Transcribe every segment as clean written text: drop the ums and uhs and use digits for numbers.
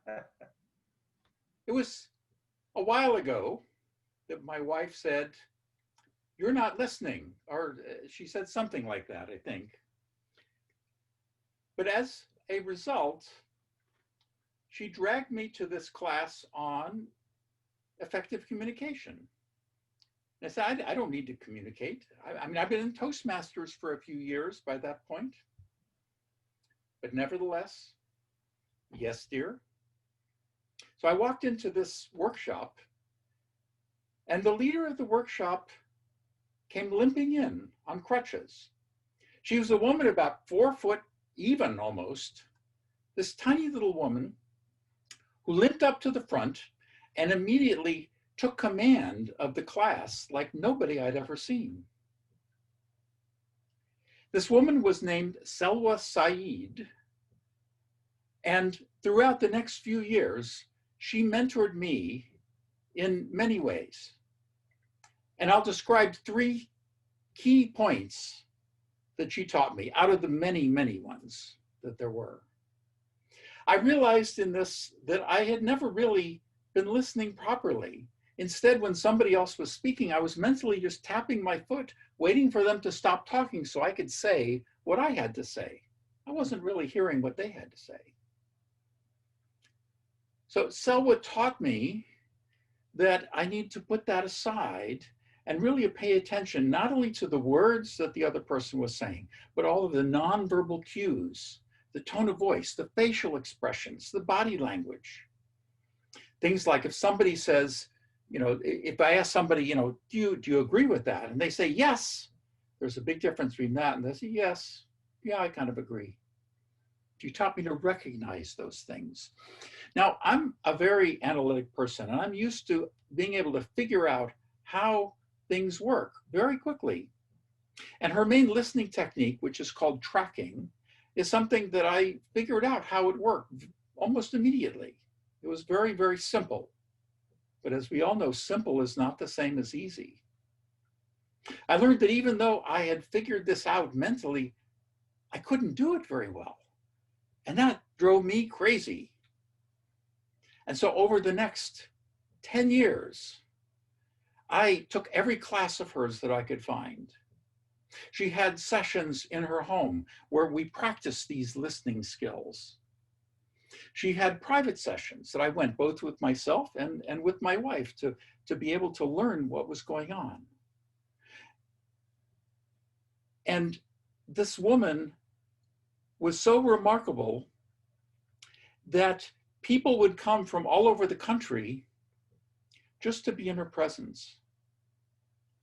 It was a while ago that my wife said, "You're not listening," or she said something like that, I think. But as a result, she dragged me to this class on effective communication. And I said, I don't need to communicate. I mean, I've been in Toastmasters for a few years by that point, but nevertheless, yes, dear. So I walked into this workshop, and the leader of the workshop came limping in on crutches. She was a woman about 4 foot even almost, this tiny little woman who limped up to the front and immediately took command of the class like nobody I'd ever seen. This woman was named Selwa Saeed, and throughout the next few years, she mentored me in many ways. And I'll describe 3 key points that she taught me out of the many, many ones that there were. I realized in this that I had never really been listening properly. Instead, when somebody else was speaking, I was mentally just tapping my foot, waiting for them to stop talking so I could say what I had to say. I wasn't really hearing what they had to say. So Selwa taught me that I need to put that aside and really pay attention not only to the words that the other person was saying, but all of the nonverbal cues, the tone of voice, the facial expressions, the body language. Things like if somebody says, if I ask somebody, do you agree with that? And they say, yes, there's a big difference between that and they say, yes, yeah, I kind of agree. You taught me to recognize those things. Now, I'm a very analytic person, and I'm used to being able to figure out how things work very quickly. And her main listening technique, which is called tracking, is something that I figured out how it worked almost immediately. It was very, very simple. But as we all know, simple is not the same as easy. I learned that even though I had figured this out mentally, I couldn't do it very well. And that drove me crazy. And so over the next 10 years, I took every class of hers that I could find. She had sessions in her home where we practiced these listening skills. She had private sessions that I went both with myself and with my wife to be able to learn what was going on. And this woman was so remarkable that people would come from all over the country just to be in her presence.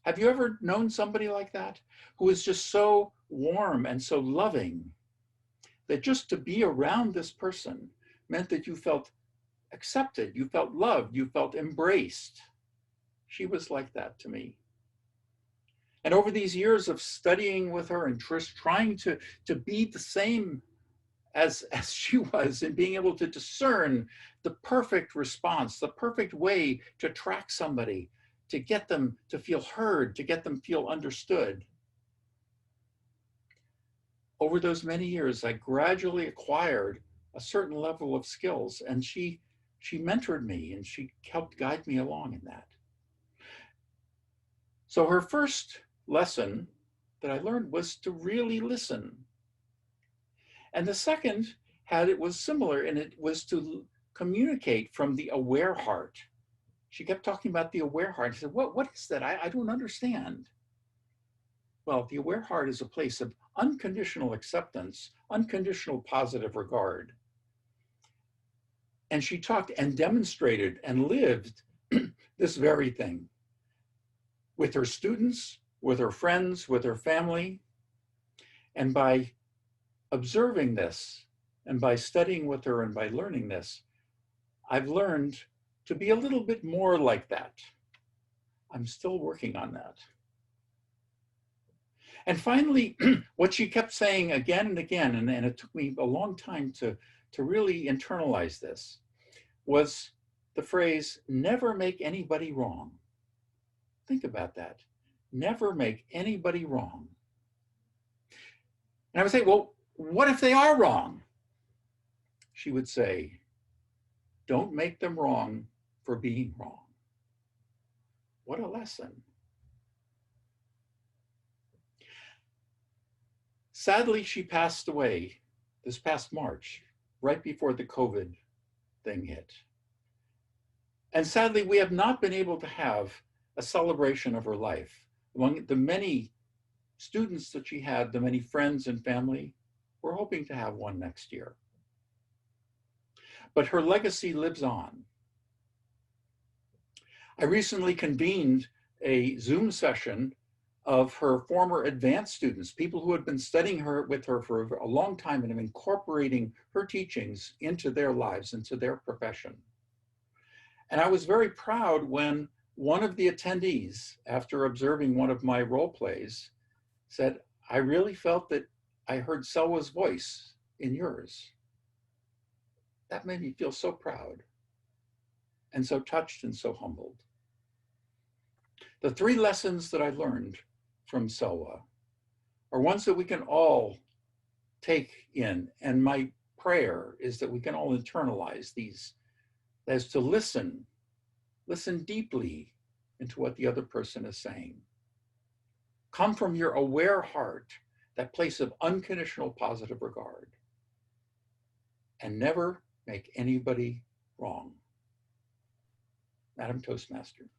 Have you ever known somebody like that who is just so warm and so loving that just to be around this person meant that you felt accepted, you felt loved, you felt embraced? She was like that to me. And over these years of studying with her and trying to be the same as she was, and being able to discern the perfect response, the perfect way to track somebody, to get them to feel heard, to get them feel understood. Over those many years, I gradually acquired a certain level of skills, and she mentored me and she helped guide me along in that. So her first lesson that I learned was to really listen. And the second was similar, and it was to communicate from the aware heart. She kept talking about the aware heart. She said, what is that? I don't understand. Well, the aware heart is a place of unconditional acceptance, unconditional positive regard. And she talked and demonstrated and lived this very thing with her students, with her friends, with her family. And by observing this, and by studying with her and by learning this, I've learned to be a little bit more like that. I'm still working on that. And finally, what she kept saying again and again, and it took me a long time to really internalize this, was the phrase, never make anybody wrong. Think about that. Never make anybody wrong. And I would say, well, what if they are wrong? She would say, Don't make them wrong for being wrong. What a lesson. Sadly, she passed away this past March, right before the COVID thing hit. And sadly, we have not been able to have a celebration of her life. Among the many students that she had, the many friends and family, we're hoping to have one next year. But her legacy lives on. I recently convened a Zoom session of her former advanced students, people who had been studying with her for a long time and have incorporating her teachings into their lives, into their profession. And I was very proud when one of the attendees, after observing one of my role plays, said, I really felt that I heard Selwa's voice in yours. That made me feel so proud and so touched and so humbled. The 3 lessons that I learned from Selwa are ones that we can all take in. And my prayer is that we can all internalize these, as to listen deeply into what the other person is saying. Come from your aware heart, that place of unconditional positive regard, and never make anybody wrong. Madam Toastmaster.